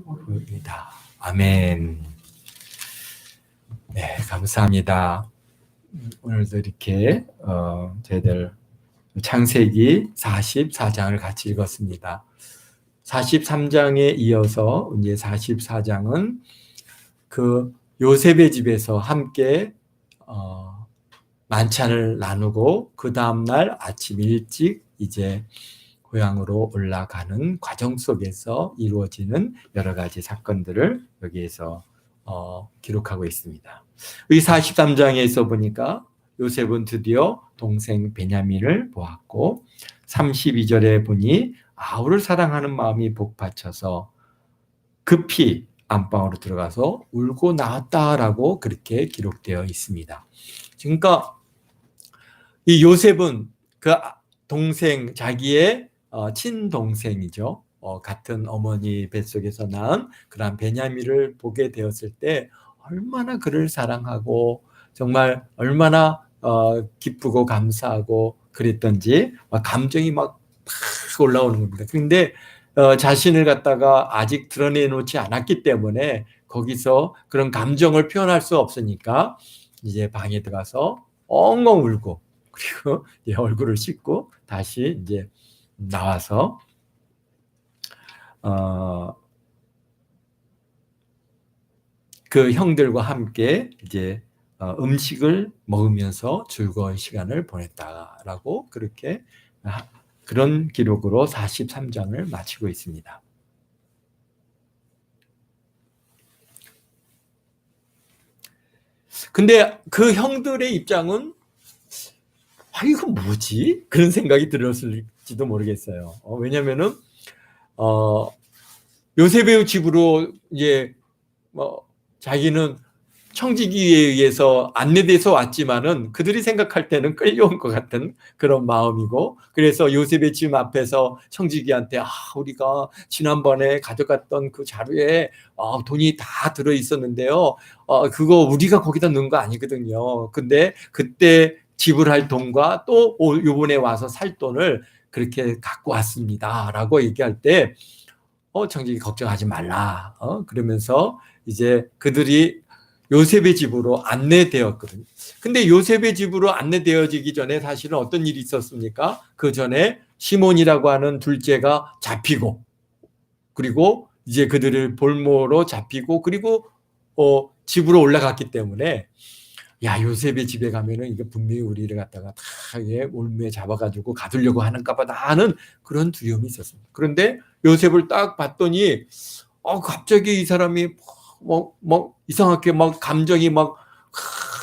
보입니다. 아멘. 네, 감사합니다. 오늘도 이렇게 저희들 창세기 44장을 같이 읽었습니다. 43장에 이어서 이제 44장은 그 요셉의 집에서 함께 만찬을 나누고 그 다음날 아침 일찍 이제 고향으로 올라가는 과정 속에서 이루어지는 여러 가지 사건들을 여기에서 기록하고 있습니다. 이 43장에서 보니까 요셉은 드디어 동생 베냐민을 보았고 32절에 보니 아우를 사랑하는 마음이 복받쳐서 급히 안방으로 들어가서 울고 나왔다라고 그렇게 기록되어 있습니다. 그러니까 이 요셉은 그 동생, 자기의 친동생이죠. 같은 어머니 뱃속에서 낳은 그런 베냐민을 보게 되었을 때 얼마나 그를 사랑하고 정말 얼마나 기쁘고 감사하고 그랬던지 감정이 막 올라오는 겁니다. 그런데 자신을 갖다가 아직 드러내놓지 않았기 때문에 거기서 그런 감정을 표현할 수 없으니까 이제 방에 들어가서 엉엉 울고 그리고 이제 얼굴을 씻고 다시 이제 나와서 그 형들과 함께 이제 음식을 먹으면서 즐거운 시간을 보냈다라고 그렇게 그런 기록으로 43장을 마치고 있습니다. 근데 그 형들의 입장은 이거 뭐지? 그런 생각이 들었을지도 모르겠어요. 왜냐면은 요셉의 집으로 이제 자기는 청지기에 의해서 안내돼서 왔지만은 그들이 생각할 때는 끌려온 것 같은 그런 마음이고, 그래서 요셉의 집 앞에서 청지기한테 우리가 지난번에 가져갔던 그 자루에 돈이 다 들어 있었는데요. 그거 우리가 거기다 넣은 거 아니거든요. 근데 그때 지불할 돈과 또 요번에 와서 살 돈을 그렇게 갖고 왔습니다. 라고 얘기할 때 청지기 걱정하지 말라. 그러면서 이제 그들이 요셉의 집으로 안내되었거든요. 근데 요셉의 집으로 안내되어지기 전에 사실은 어떤 일이 있었습니까? 그 전에 시몬이라고 하는 둘째가 잡히고, 그리고 이제 그들을 볼모로 잡히고, 그리고 집으로 올라갔기 때문에 요셉의 집에 가면은 이게 분명히 우리를 갖다가 다 올무에 잡아가지고 가두려고 하는가 보다 하는 그런 두려움이 있었습니다. 그런데 요셉을 딱 봤더니 갑자기 이 사람이 이상하게 감정이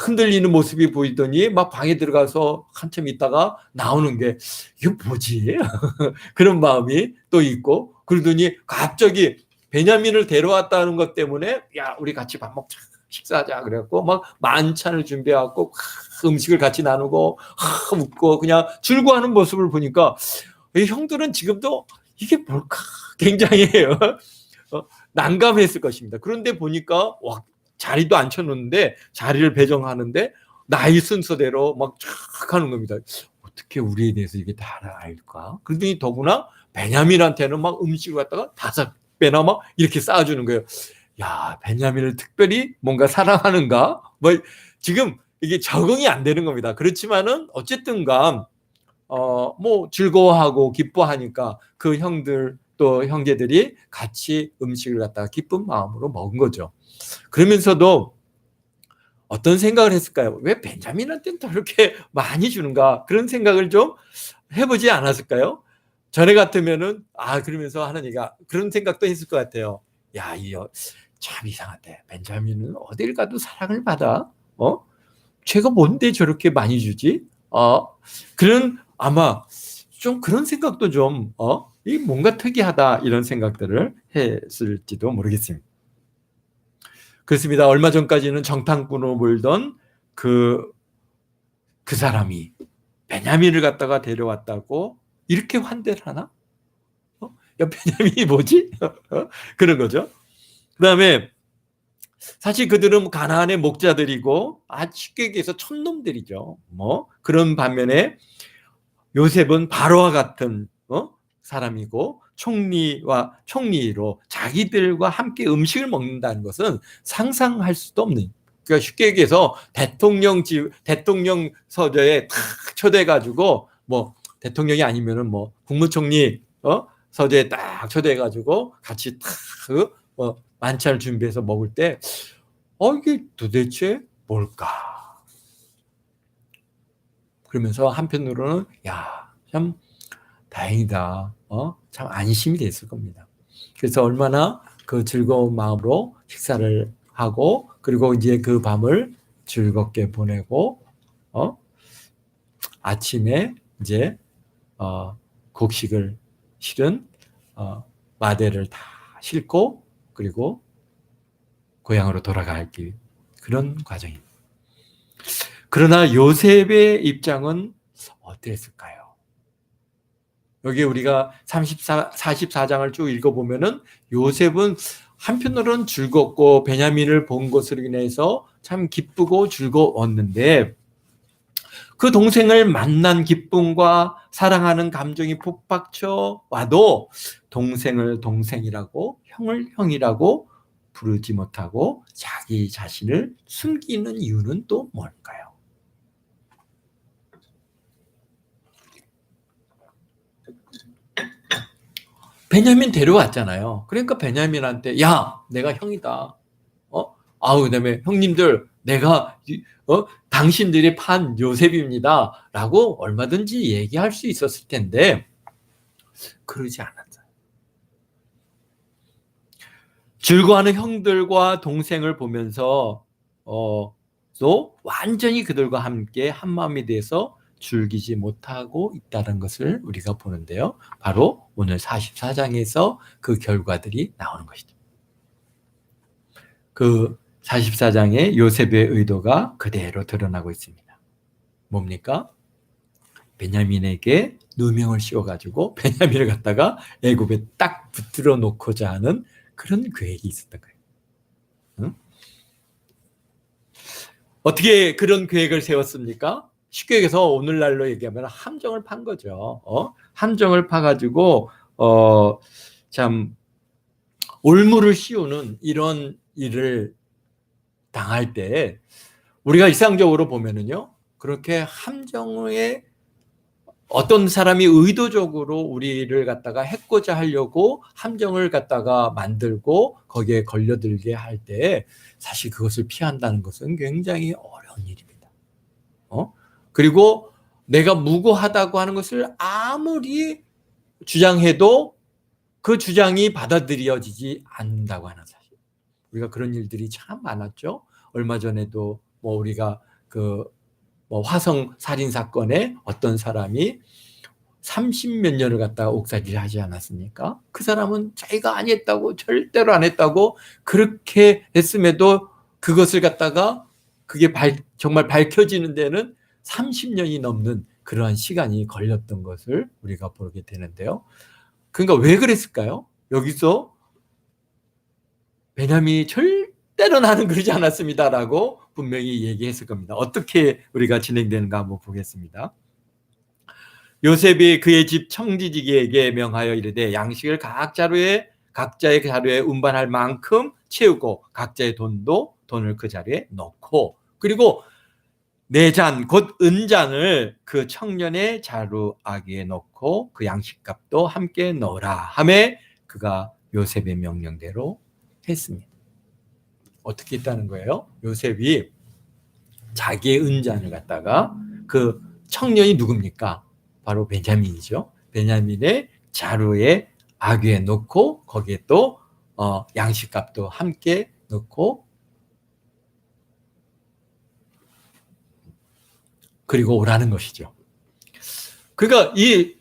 흔들리는 모습이 보이더니 방에 들어가서 한참 있다가 나오는 게 이게 뭐지? 그런 마음이 또 있고, 그러더니 갑자기 베냐민을 데려왔다는 것 때문에 우리 같이 밥 먹자, 식사하자 그래갖고 만찬을 준비해갖고 음식을 같이 나누고 웃고 그냥 즐거워하는 모습을 보니까 이 형들은 지금도 이게 뭘까 굉장히 난감했을 것입니다. 그런데 보니까 자리도 앉혀놓는데 자리를 배정하는데 나이 순서대로 쫙 하는 겁니다. 어떻게 우리에 대해서 이게 다 알까? 그러더니 더구나 베냐민한테는 음식을 갖다가 5배나 이렇게 쌓아주는 거예요. 베냐민을 특별히 뭔가 사랑하는가? 지금 이게 적응이 안 되는 겁니다. 그렇지만은 어쨌든간 즐거워하고 기뻐하니까 그 형들 또 형제들이 같이 음식을 갖다가 기쁜 마음으로 먹은 거죠. 그러면서도 어떤 생각을 했을까요? 왜 베냐민한테는 더 이렇게 많이 주는가? 그런 생각을 좀 해보지 않았을까요? 전에 같으면은 그러면서 하나님가 그런 생각도 했을 것 같아요. 참 이상하대. 벤자민은 어딜 가도 사랑을 받아. 쟤가 뭔데 저렇게 많이 주지? 그런 아마 좀 그런 생각도 좀 이 뭔가 특이하다 이런 생각들을 했을지도 모르겠습니다. 그렇습니다. 얼마 전까지는 정탐꾼으로 몰던 그 사람이 베냐민을 갖다가 데려왔다고 이렇게 환대를 하나? 베냐민이 뭐지? 그런 거죠. 그 다음에 사실 그들은 가나안의 목자들이고 쉽게 얘기해서 촌놈들이죠. 그런 반면에 요셉은 바로와 같은 사람이고 총리로 자기들과 함께 음식을 먹는다는 것은 상상할 수도 없는, 그러니까 쉽게 얘기해서 대통령 서재에 탁 초대해가지고, 뭐 대통령이 아니면은 뭐 국무총리 서재에 딱 초대해가지고 같이 탁 만찬을 준비해서 먹을 때 이게 도대체 뭘까? 그러면서 한편으로는 참 다행이다. 참 안심이 됐을 겁니다. 그래서 얼마나 그 즐거운 마음으로 식사를 하고, 그리고 이제 그 밤을 즐겁게 보내고, 아침에 이제 곡식을 실은 마대를 다 싣고, 그리고 고향으로 돌아가기, 그런 과정입니다. 그러나 요셉의 입장은 어땠을까요? 여기 우리가 44장을 쭉 읽어보면은 요셉은 한편으로는 즐겁고 베냐민을 본 것으로 인해서 참 기쁘고 즐거웠는데, 그 동생을 만난 기쁨과 사랑하는 감정이 북받쳐 와도 동생을 동생이라고, 형을 형이라고 부르지 못하고 자기 자신을 숨기는 이유는 또 뭘까요? 베냐민 데려왔잖아요. 그러니까 베냐민한테 야, 내가 형이다. 그다음에 형님들, 내가 당신들이 판 요셉입니다. 라고 얼마든지 얘기할 수 있었을 텐데 그러지 않았어요. 즐거워하는 형들과 동생을 보면서 또 완전히 그들과 함께 한 마음이 돼서 즐기지 못하고 있다는 것을 우리가 보는데요. 바로 오늘 44장에서 그 결과들이 나오는 것이죠. 그 44장에 요셉의 의도가 그대로 드러나고 있습니다. 뭡니까? 베냐민에게 누명을 씌워가지고 베냐민을 갖다가 애굽에 딱 붙들어 놓고자 하는 그런 계획이 있었던 거예요. 응? 어떻게 그런 계획을 세웠습니까? 쉽게 얘기해서 오늘날로 얘기하면 함정을 판 거죠. 함정을 파가지고 참 올무를 씌우는 이런 일을 당할 때 우리가 일상적으로 보면은요, 그렇게 함정에 어떤 사람이 의도적으로 우리를 갖다가 해코자 하려고 함정을 갖다가 만들고 거기에 걸려들게 할 때 사실 그것을 피한다는 것은 굉장히 어려운 일입니다. 그리고 내가 무고하다고 하는 것을 아무리 주장해도 그 주장이 받아들여지지 않는다고 하는 사실. 우리가 그런 일들이 참 많았죠. 얼마 전에도 우리가 화성 살인 사건에 어떤 사람이 30몇 년을 갖다가 옥살이를 하지 않았습니까? 그 사람은 자기가 안 했다고, 절대로 안 했다고 그렇게 했음에도 그것을 갖다가 그게 정말 밝혀지는 데는 30년이 넘는 그러한 시간이 걸렸던 것을 우리가 보게 되는데요. 그러니까 왜 그랬을까요? 여기서 베냐민이 절대로 나는 그러지 않았습니다라고 분명히 얘기했을 겁니다. 어떻게 우리가 진행되는가 한번 보겠습니다. 요셉이 그의 집 청지기에게 명하여 이르되 양식을 각자의 자루에 운반할 만큼 채우고 각자의 돈을 그 자루에 넣고, 그리고 내잔 곧 은잔을 그 청년의 자루 아기에 넣고 그 양식값도 함께 넣으라 하매 그가 요셉의 명령대로 했습니다. 어떻게 했다는 거예요? 요셉이 자기의 은잔을 갖다가 그 청년이 누굽니까? 바로 베냐민이죠. 베냐민의 자루에 아귀에 넣고 거기에 또 양식값도 함께 넣고, 그리고 오라는 것이죠. 그러니까 이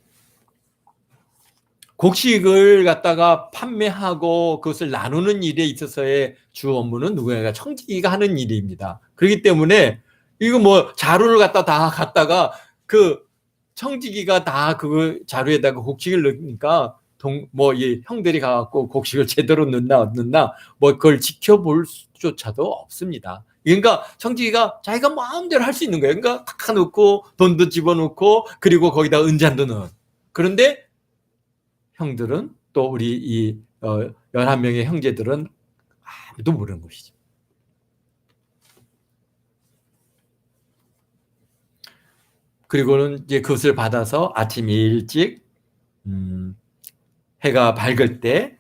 곡식을 갖다가 판매하고 그것을 나누는 일에 있어서의 주 업무는 누구야? 청지기가 하는 일입니다. 그렇기 때문에 이거 자루를 갖다가 그 청지기가 다 그 자루에다가 곡식을 넣으니까 이 형들이 가갖고 곡식을 제대로 넣나 안 넣나 그걸 지켜볼 수조차도 없습니다. 그러니까 청지기가 자기가 마음대로 할 수 있는 거예요. 그러니까 탁 넣고 돈도 집어넣고 그리고 거기다 은잔도 넣은. 그런데 형들은 또 우리 이 11명의 형제들은 아무도 모르는 것이죠. 그리고는 이제 그것을 받아서 아침 일찍 해가 밝을 때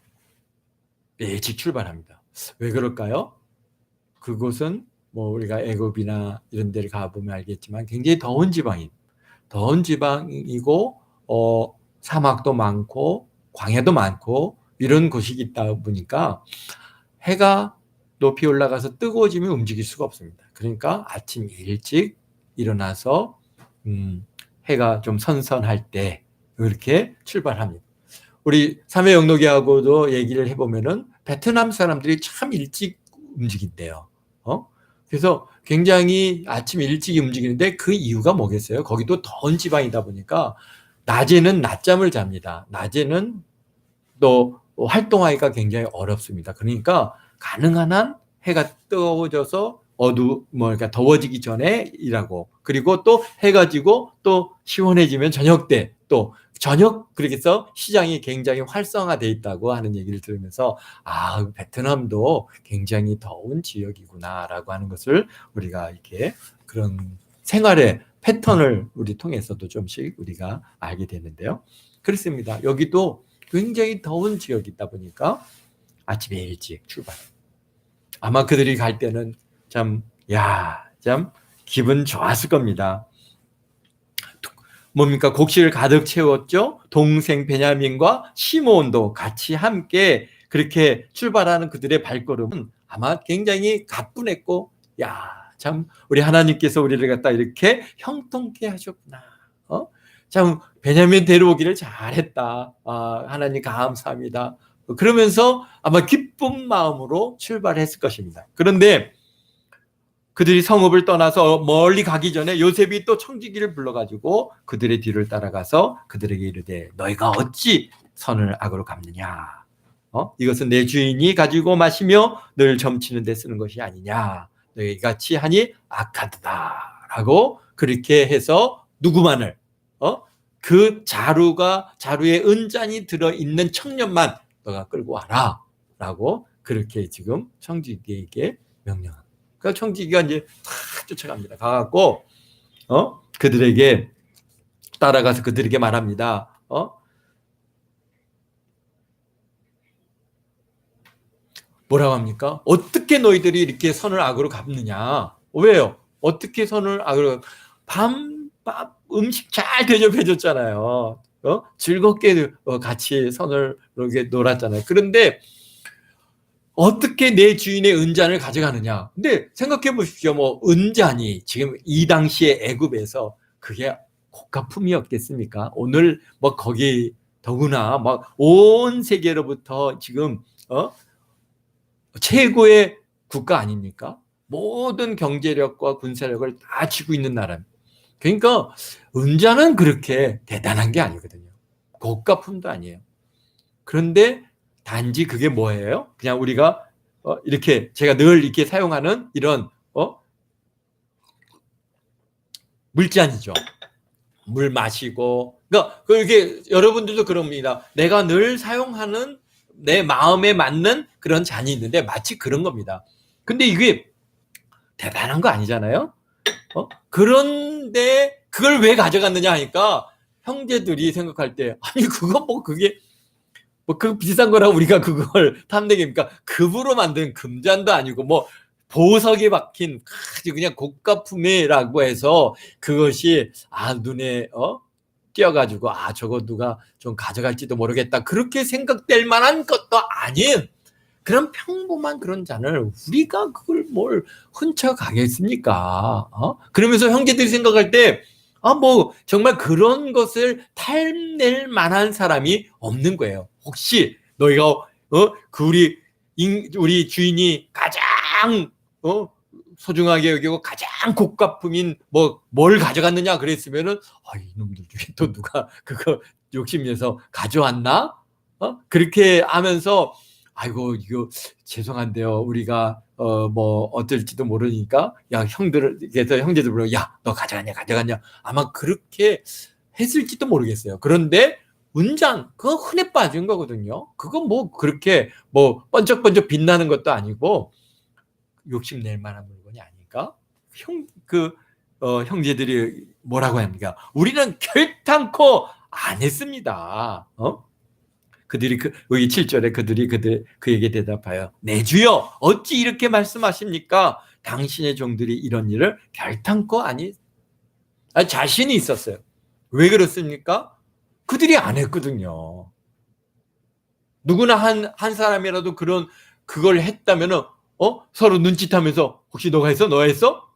일찍 출발합니다. 왜 그럴까요? 그곳은 뭐 우리가 애굽이나 이런 데를 가보면 알겠지만 굉장히 더운 지방이고 사막도 많고 광야도 많고 이런 곳이 있다 보니까 해가 높이 올라가서 뜨거워지면 움직일 수가 없습니다. 그러니까 아침 일찍 일어나서 해가 좀 선선할 때 이렇게 출발합니다. 우리 삼해 영록이하고도 얘기를 해보면은 베트남 사람들이 참 일찍 움직인대요. 그래서 굉장히 아침 일찍 움직이는데 그 이유가 뭐겠어요? 거기도 더운 지방이다 보니까 낮에는 낮잠을 잡니다. 낮에는 또 활동하기가 굉장히 어렵습니다. 그러니까 가능한 한 해가 뜨거워져서 그러니까 더워지기 전에 일하고, 그리고 또 해가 지고 또 시원해지면 저녁 때 또 그렇게 해서 시장이 굉장히 활성화되어 있다고 하는 얘기를 들으면서 베트남도 굉장히 더운 지역이구나라고 하는 것을 우리가 이렇게 그런 생활의 패턴을 우리 통해서도 좀씩 우리가 알게 되는데요. 그렇습니다. 여기도 굉장히 더운 지역이다 보니까 아침에 일찍 출발. 아마 그들이 갈 때는 참 기분 좋았을 겁니다. 뭡니까? 곡식을 가득 채웠죠. 동생 베냐민과 시몬도 같이 함께 그렇게 출발하는 그들의 발걸음은 아마 굉장히 가뿐했고, 참 우리 하나님께서 우리를 갖다 이렇게 형통케 하셨구나. 참 베냐민 데려오기를 잘했다. 하나님 감사합니다. 그러면서 아마 기쁜 마음으로 출발했을 것입니다. 그런데 그들이 성읍을 떠나서 멀리 가기 전에 요셉이 또 청지기를 불러가지고 그들의 뒤를 따라가서 그들에게 이르되 너희가 어찌 선을 악으로 갚느냐. 이것은 내 주인이 가지고 마시며 늘 점치는 데 쓰는 것이 아니냐. 너희 같이 하니 악하다 라고 그렇게 해서 누구만을 그 자루에 은잔이 들어있는 청년만 너가 끌고 와라 라고 그렇게 지금 청지기에게 명령합니다. 그 청지기가 이제 탁 쫓아갑니다. 가갖고 그들에게 따라가서 그들에게 말합니다. 뭐라고 합니까? 어떻게 너희들이 이렇게 선을 악으로 갚느냐? 왜요? 어떻게 선을 악으로 밤밥 음식 잘 대접해 줬잖아요. 즐겁게 같이 선을 이렇게 놀았잖아요. 그런데 어떻게 내 주인의 은잔을 가져가느냐. 근데 생각해 보십시오. 뭐 은잔이 지금 이 당시에 애굽에서 그게 고가품이었겠습니까? 오늘 뭐 거기 더구나 막 온 세계로부터 지금 최고의 국가 아닙니까? 모든 경제력과 군사력을 다 쥐고 있는 나라. 그러니까 은잔은 그렇게 대단한 게 아니거든요. 고가품도 아니에요. 그런데 단지 그게 뭐예요? 그냥 우리가 이렇게 제가 늘 이렇게 사용하는 이런 물잔이죠. 물 마시고. 그러니까 이게 여러분들도 그럽니다. 내가 늘 사용하는 내 마음에 맞는 그런 잔이 있는데 마치 그런 겁니다. 근데 이게 대단한 거 아니잖아요. 그런데 그걸 왜 가져갔느냐 하니까 형제들이 생각할 때 아니 그거 뭐 그게 뭐 그 비싼 거라고 우리가 그걸 탐내기입니까? 금으로 만든 금잔도 아니고 뭐 보석이 박힌 아주 그냥 고가품이라고 해서 그것이 눈에 띄어가지고 저거 누가 좀 가져갈지도 모르겠다 그렇게 생각될 만한 것도 아닌 그런 평범한 그런 잔을 우리가 그걸 뭘 훔쳐가겠습니까? 그러면서 형제들이 생각할 때 뭐 정말 그런 것을 탐낼 만한 사람이 없는 거예요. 혹시 너희가 우리 주인이 가장 소중하게 여기고 가장 고가품인 뭘 가져갔느냐 그랬으면은 이놈들 중에 또 누가 그거 욕심내서 가져왔나? 그렇게 하면서 아이고 이거 죄송한데요. 우리가 뭐 어떨지도 모르니까 형제들 불러 너 가져갔냐 아마 그렇게 했을지도 모르겠어요. 그런데 문장 그거 흔해 빠진 거거든요. 그거 뭐 그렇게 뭐 번쩍번쩍 빛나는 것도 아니고 욕심낼 만한 물건이 아닐까? 형제들이 뭐라고 합니까? 우리는 결단코 안 했습니다. 그들이 여기 7절에 그에게 대답하여 내 주여 어찌 이렇게 말씀하십니까? 당신의 종들이 이런 일을 결단코 자신이 있었어요. 왜 그렇습니까? 그들이 안 했거든요. 누구나 한 사람이라도 그걸 했다면은 서로 눈짓하면서 혹시 너가 했어? 너가 했어?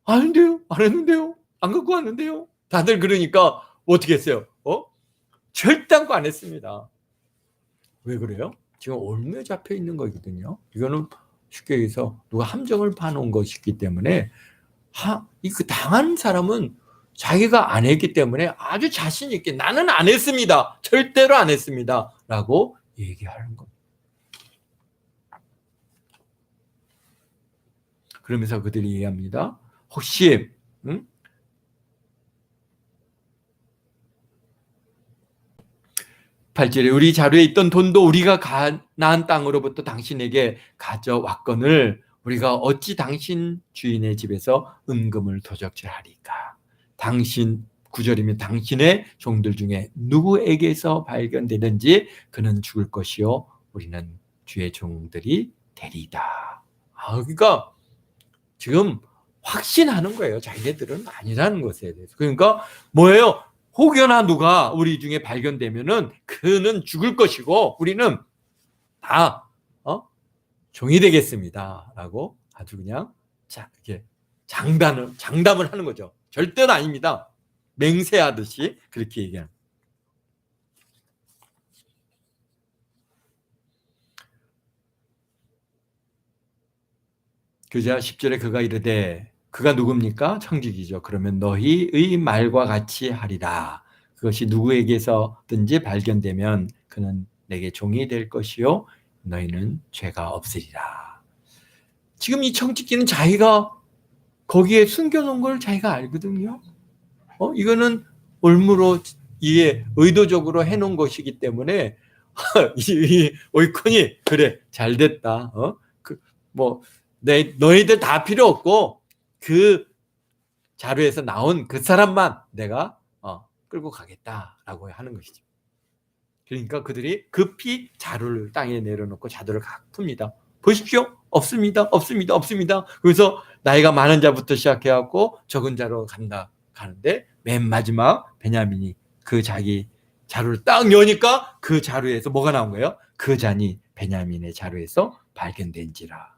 아닌데요? 안 했는데요? 안 갖고 왔는데요? 다들 그러니까 어떻게 했어요? 절단코 안 했습니다. 왜 그래요? 지금 올무에 잡혀 있는 거거든요. 이거는 쉽게 얘기해서 누가 함정을 파놓은 것이기 때문에 그 당한 사람은 자기가 안 했기 때문에 아주 자신 있게 나는 안 했습니다. 절대로 안 했습니다. 라고 얘기하는 겁니다. 그러면서 그들이 얘기합니다. 혹시 8절에 우리 자루에 있던 돈도 우리가 가나안 땅으로부터 당신에게 가져왔거늘 우리가 어찌 당신 주인의 집에서 은금을 도적질하리까. 9절이면 당신의 종들 중에 누구에게서 발견되든지 그는 죽을 것이요 우리는 주의 종들이 되리이다. 그러니까 지금 확신하는 거예요. 자기네들은 아니라는 것에 대해서. 그러니까 뭐예요? 혹여나 누가 우리 중에 발견되면은 그는 죽을 것이고 우리는 다 종이 되겠습니다. 라고 아주 그냥 이렇게 장담을 하는 거죠. 절대로 아닙니다. 맹세하듯이 그렇게 얘기하는. 그자 10절에 그가 이르되 그가 누굽니까? 청지기죠. 그러면 너희의 말과 같이 하리라. 그것이 누구에게서든지 발견되면 그는 내게 종이 될 것이요 너희는 죄가 없으리라. 지금 이 청지기는 자기가 거기에 숨겨놓은 걸 자기가 알거든요. 이거는 올무로 이게 의도적으로 해놓은 것이기 때문에 이 오이콘이 그래 잘 됐다. 너희들 다 필요 없고 그 자루에서 나온 그 사람만 내가 끌고 가겠다라고 하는 것이죠. 그러니까 그들이 급히 자루를 땅에 내려놓고 자루를 각 풉니다. 보십시오. 없습니다. 없습니다. 없습니다. 그래서 나이가 많은 자부터 시작해갖고 적은 자로 가는데 맨 마지막 베냐민이 그 자기 자루를 딱 여니까 그 자루에서 뭐가 나온 거예요? 그 잔이 베냐민의 자루에서 발견된지라.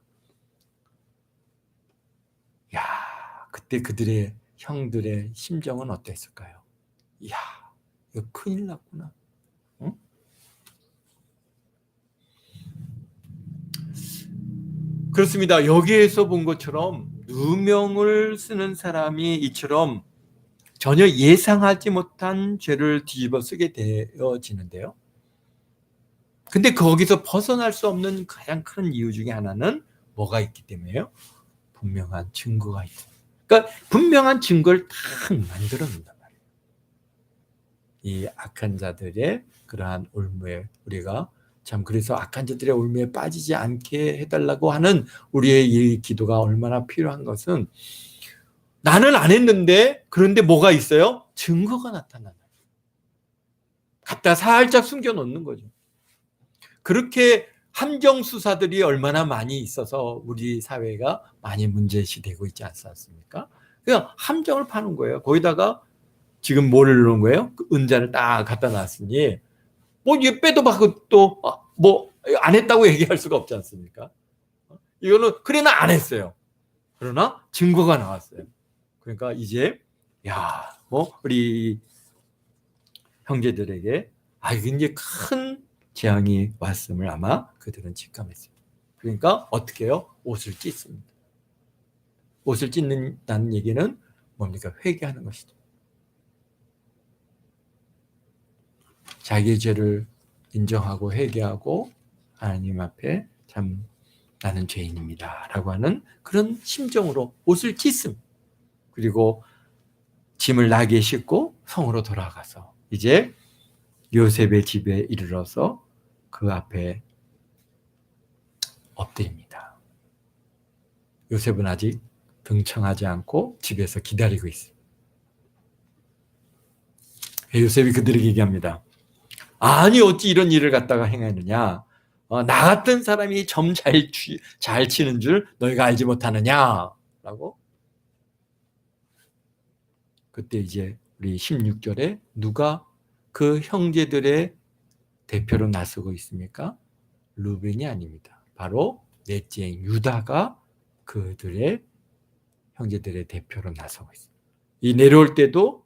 야, 그때 그들의 형들의 심정은 어땠을까요? 이야, 이거 큰일 났구나. 응? 그렇습니다. 여기에서 본 것처럼 누명을 쓰는 사람이 이처럼 전혀 예상하지 못한 죄를 뒤집어 쓰게 되어지는데요. 근데 거기서 벗어날 수 없는 가장 큰 이유 중에 하나는 뭐가 있기 때문에요? 분명한 증거가 있다. 그러니까 분명한 증거를 딱 만들어 놓는단 말이에요. 이 악한 자들의 그러한 올무에 우리가 참 그래서 악한 자들의 올무에 빠지지 않게 해달라고 하는 우리의 이 기도가 얼마나 필요한 것은 나는 안 했는데 그런데 뭐가 있어요? 증거가 나타나는 거예요. 갖다 살짝 숨겨놓는 거죠. 그렇게 함정수사들이 얼마나 많이 있어서 우리 사회가 많이 문제시되고 있지 않습니까? 그냥 함정을 파는 거예요. 거기다가 지금 뭐를 넣은 거예요? 그 은자를 딱 갖다 놨으니 얘 빼도 박고 또 안 했다고 얘기할 수가 없지 않습니까? 이거는 그래 나 안 했어요. 그러나 증거가 나왔어요. 그러니까 이제 우리 형제들에게 이제 큰 재앙이 왔음을 아마 그들은 직감했습니다. 그러니까 어떻게 해요? 옷을 찢습니다. 옷을 찢는다는 얘기는 뭡니까? 회개하는 것이죠. 자기의 죄를 인정하고 회개하고 하나님 앞에 참 나는 죄인입니다 라고 하는 그런 심정으로 옷을 찢습니다. 그리고 짐을 나귀에 싣고 성으로 돌아가서 이제 요셉의 집에 이르러서 그 앞에 엎드립니다. 요셉은 아직 등청하지 않고 집에서 기다리고 있습니다. 요셉이 그들에게 얘기합니다. 아니 어찌 이런 일을 갖다가 행하느냐. 나 같은 사람이 점 잘 치는 줄 너희가 알지 못하느냐 라고. 그때 이제 우리 16절에 누가 그 형제들의 대표로 나서고 있습니까? 루벤이 아닙니다. 바로 넷째 유다가 그들의 형제들의 대표로 나서고 있습니다. 이 내려올 때도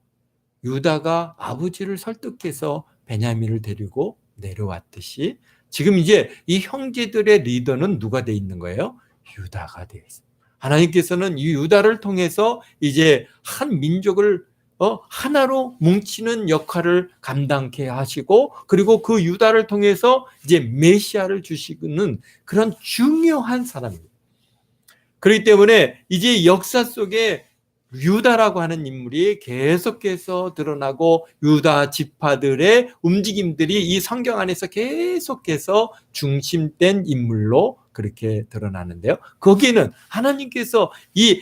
유다가 아버지를 설득해서 베냐민을 데리고 내려왔듯이 지금 이제 이 형제들의 리더는 누가 돼 있는 거예요? 유다가 되어 있습니다. 하나님께서는 이 유다를 통해서 이제 한 민족을 하나로 뭉치는 역할을 감당케 하시고, 그리고 그 유다를 통해서 이제 메시아를 주시는 그런 중요한 사람입니다. 그렇기 때문에 이제 역사 속에 유다라고 하는 인물이 계속해서 드러나고 유다 지파들의 움직임들이 이 성경 안에서 계속해서 중심된 인물로 그렇게 드러나는데요. 거기는 하나님께서 이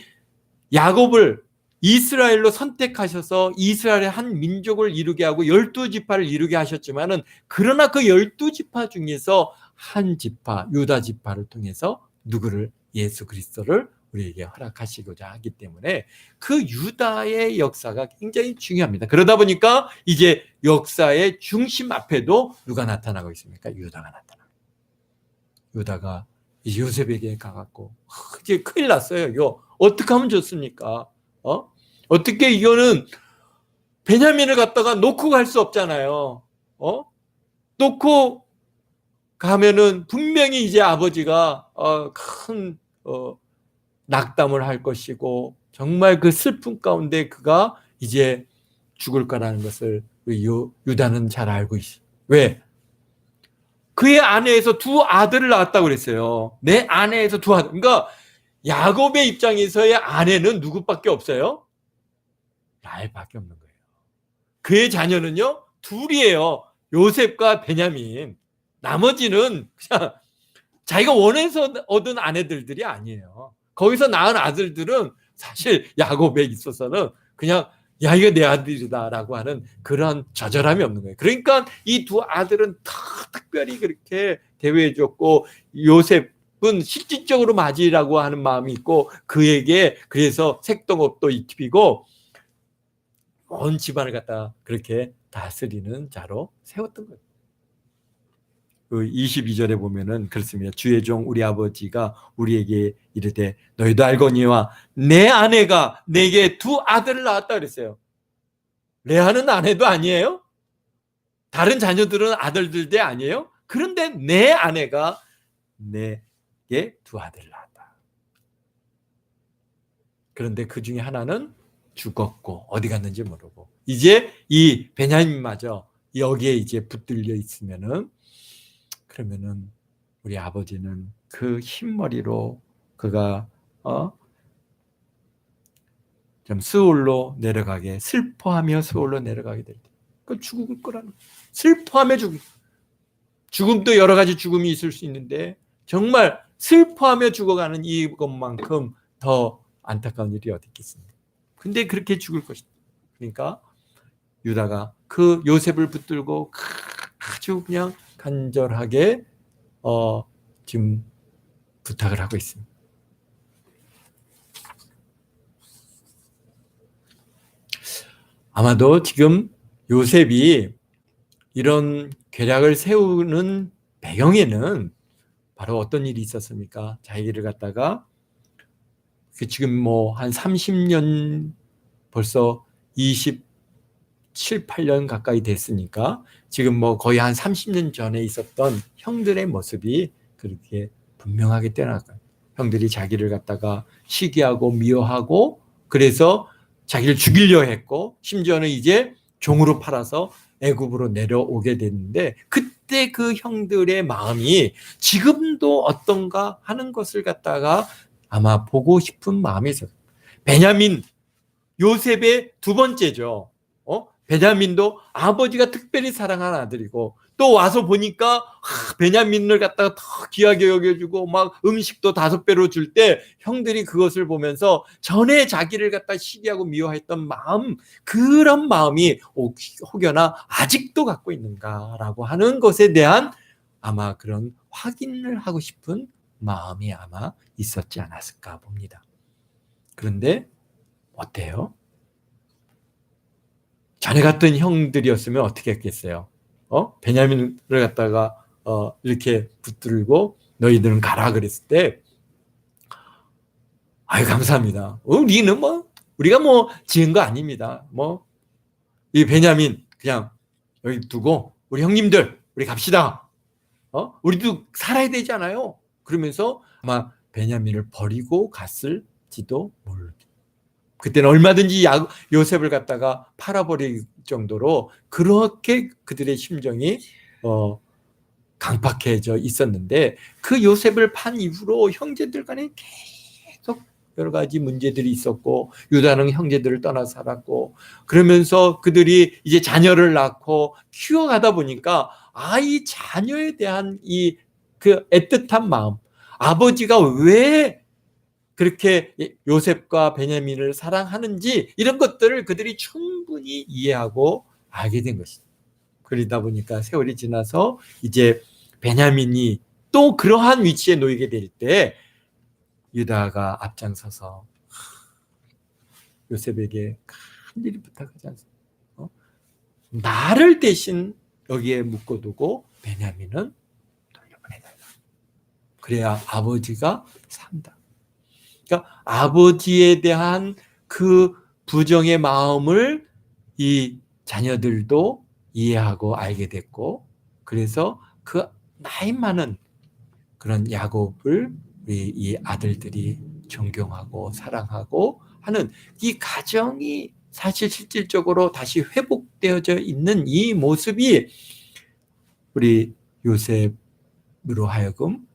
야곱을 이스라엘로 선택하셔서 이스라엘의 한 민족을 이루게 하고 12지파를 이루게 하셨지만은, 그러나 그 12지파 중에서 한 지파, 유다 지파를 통해서 누구를? 예수 그리스도를 우리에게 허락하시고자 하기 때문에 그 유다의 역사가 굉장히 중요합니다. 그러다 보니까 이제 역사의 중심 앞에도 누가 나타나고 있습니까? 유다가 나타나요. 유다가 이제 요셉에게 가갖고 이제 큰일 났어요. 이거 어떻게 하면 좋습니까? 어떻게 이거는 베냐민을 갖다가 놓고 갈 수 없잖아요. 놓고 가면은 분명히 이제 아버지가 큰 낙담을 할 것이고, 정말 그 슬픔 가운데 그가 이제 죽을 거라는 것을 유다는 잘 알고 있어요. 왜? 그의 아내에서 두 아들을 낳았다고 그랬어요. 내 아내에서 두 아들. 그러니까 야곱의 입장에서의 아내는 누구밖에 없어요? 라헬밖에 없는 거예요. 그의 자녀는요, 둘이에요. 요셉과 베냐민. 나머지는 그냥 자기가 원해서 얻은 아내들이 아니에요. 거기서 낳은 아들들은 사실 야곱에 있어서는 그냥 야 이거 내 아들이다라고 하는 그런 저절함이 없는 거예요. 그러니까 이 두 아들은 다 특별히 그렇게 대우해 줬고, 요셉은 실질적으로 맞이라고 하는 마음이 있고 그에게 그래서 색동업도 입히고 온 집안을 갖다 그렇게 다스리는 자로 세웠던 거예요. 그 22절에 보면은 그렇습니다. 주의 종 우리 아버지가 우리에게 이르되 너희도 알거니와 내 아내가 내게 두 아들을 낳았다 그랬어요. 레아는 아내도 아니에요? 다른 자녀들은 아들들도 아니에요? 그런데 내 아내가 내게 두 아들을 낳았다. 그런데 그 중에 하나는 죽었고 어디 갔는지 모르고, 이제 이 베냐민마저 여기에 이제 붙들려 있으면은, 그러면은 우리 아버지는 그 흰머리로 그가 좀 스올로 내려가게, 슬퍼하며 스올로 내려가게 될 때, 그 죽을 거라는, 슬퍼하며 죽음도 여러 가지 죽음이 있을 수 있는데 정말 슬퍼하며 죽어가는 이것만큼 더 안타까운 일이 어디 있겠습니까? 근데 그렇게 죽을 것이다. 그러니까 유다가 그 요셉을 붙들고 아주 그냥 간절하게 지금 부탁을 하고 있습니다. 아마도 지금 요셉이 이런 계략을 세우는 배경에는 바로 어떤 일이 있었습니까? 자기를 갖다가 지금 뭐 한 30년, 벌써 27, 8년 가까이 됐으니까 지금 뭐 거의 한 30년 전에 있었던 형들의 모습이 그렇게 분명하게 떠나가요. 형들이 자기를 갖다가 시기하고 미워하고, 그래서 자기를 죽이려 했고, 심지어는 이제 종으로 팔아서 애굽으로 내려오게 됐는데, 그때 그 형들의 마음이 지금도 어떤가 하는 것을 갖다가 아마 보고 싶은 마음이 있어요. 베냐민, 요셉의 두 번째죠. 베냐민도 아버지가 특별히 사랑하는 아들이고, 또 와서 보니까 베냐민을 갖다가 더 귀하게 여겨주고 막 음식도 5배로 줄 때 형들이 그것을 보면서 전에 자기를 갖다 시기하고 미워했던 마음, 그런 마음이 혹여나 아직도 갖고 있는가라고 하는 것에 대한 아마 그런 확인을 하고 싶은 마음이 아마 있었지 않았을까 봅니다. 그런데 어때요? 전에 갔던 형들이었으면 어떻게 했겠어요? 베냐민을 갖다가 이렇게 붙들고 너희들은 가라 그랬을 때, 아유 감사합니다. 우리는 우리가 지은 거 아닙니다. 이 베냐민 그냥 여기 두고 우리 형님들 우리 갑시다. 우리도 살아야 되잖아요. 그러면서 아마 베냐민을 버리고 갔을지도 모르겠어요. 그때는 얼마든지 요셉을 갖다가 팔아버릴 정도로 그렇게 그들의 심정이 강팍해져 있었는데, 그 요셉을 판 이후로 형제들 간에 계속 여러 가지 문제들이 있었고, 유다는 형제들을 떠나 살았고, 그러면서 그들이 이제 자녀를 낳고 키워가다 보니까 이 자녀에 대한 그 애틋한 마음, 아버지가 왜 그렇게 요셉과 베냐민을 사랑하는지, 이런 것들을 그들이 충분히 이해하고 알게 된 것이죠. 그러다 보니까 세월이 지나서 이제 베냐민이 또 그러한 위치에 놓이게 될 때 유다가 앞장서서 요셉에게 간절히 부탁하지 않습니까? 나를 대신 여기에 묶어두고 베냐민은 돌려보내달라. 그래야 아버지가 산다. 그러니까 아버지에 대한 그 부정의 마음을 이 자녀들도 이해하고 알게 됐고, 그래서 그 나이 많은 그런 야곱을 이 아들들이 존경하고 사랑하고 하는 이 가정이 사실 실질적으로 다시 회복되어져 있는 이 모습이 우리 요셉으로 하여금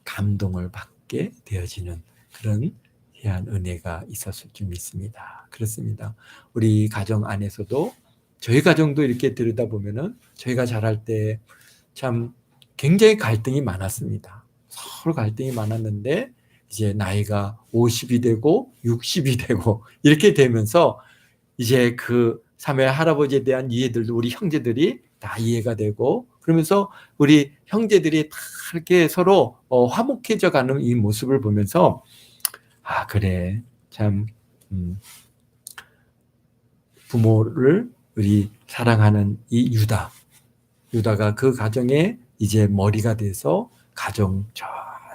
감동을 받게 되어지는 그런 귀한 은혜가 있었을 줄 믿습니다. 그렇습니다. 우리 가정 안에서도, 저희 가정도 이렇게 들여다보면은 저희가 자랄 때 참 굉장히 갈등이 많았습니다. 서로 갈등이 많았는데 이제 나이가 50이 되고 60이 되고 이렇게 되면서 이제 그 삼회 할아버지에 대한 이해들도 우리 형제들이 다 이해가 되고, 그러면서 우리 형제들이 다 이렇게 서로 화목해져 가는 이 모습을 보면서 그래 참 부모를 우리 사랑하는 이 유다가 그 가정의 이제 머리가 돼서 가정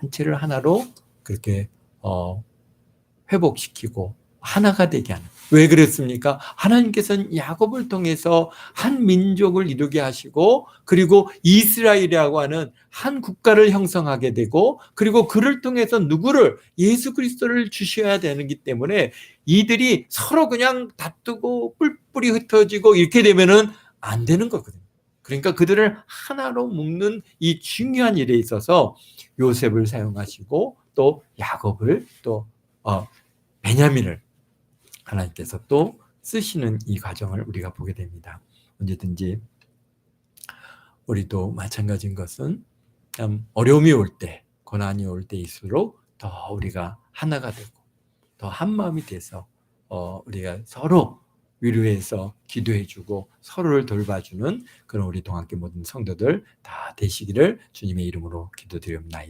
전체를 하나로 그렇게 회복시키고 하나가 되게 하는. 왜 그랬습니까? 하나님께서는 야곱을 통해서 한 민족을 이루게 하시고, 그리고 이스라엘이라고 하는 한 국가를 형성하게 되고, 그리고 그를 통해서 누구를, 예수 그리스도를 주셔야 되기 때문에 이들이 서로 그냥 다투고 뿔뿔이 흩어지고 이렇게 되면은 안 되는 거거든요. 그러니까 그들을 하나로 묶는 이 중요한 일에 있어서 요셉을 사용하시고, 또 야곱을, 또 베냐민을 하나님께서 또 쓰시는 이 과정을 우리가 보게 됩니다. 언제든지 우리도 마찬가지인 것은 참 어려움이 올 때, 고난이 올 때일수록 더 우리가 하나가 되고 더 한 마음이 돼서 우리가 서로 위로해서 기도해주고 서로를 돌봐주는 그런 우리 동학교 모든 성도들 다 되시기를 주님의 이름으로 기도드립니다.